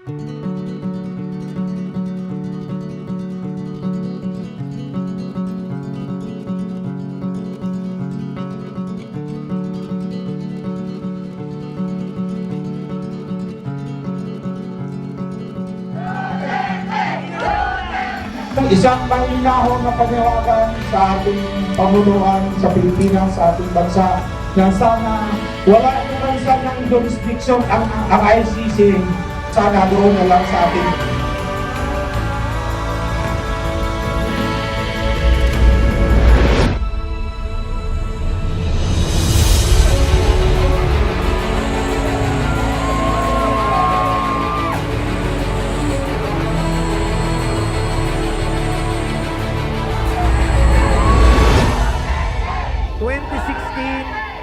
Isang mahinahon na panawagan sa ating pamunuan sa Pilipinas, sa ating bansa, na sana wala naman sanang jurisdiction ang ICC, sana doon na lang sa ating.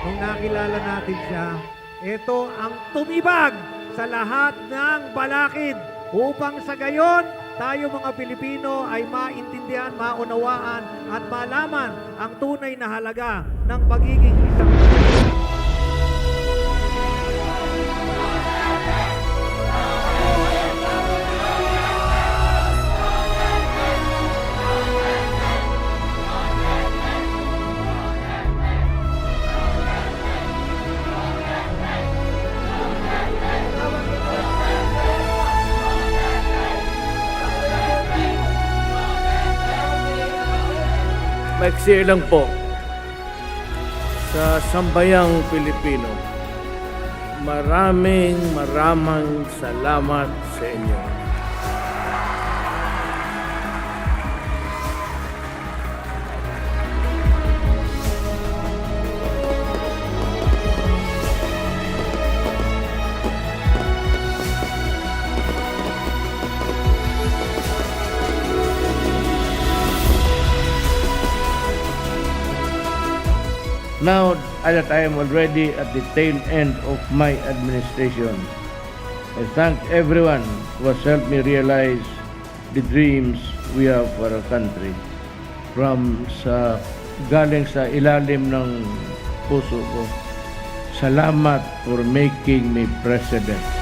Nung nakilala natin siya, ito ang tumibag sa lahat ng balakid upang sa gayon tayo mga Pilipino ay maintindihan, maunawaan at malaman ang tunay na halaga ng pagiging isang maiksi lang po sa sambayang Pilipino. Maraming salamat sa inyo. Now that I am already at the tail end of my administration, I thank everyone who has helped me realize the dreams we have for our country. Galing sa ilalim ng puso ko, salamat for making me president.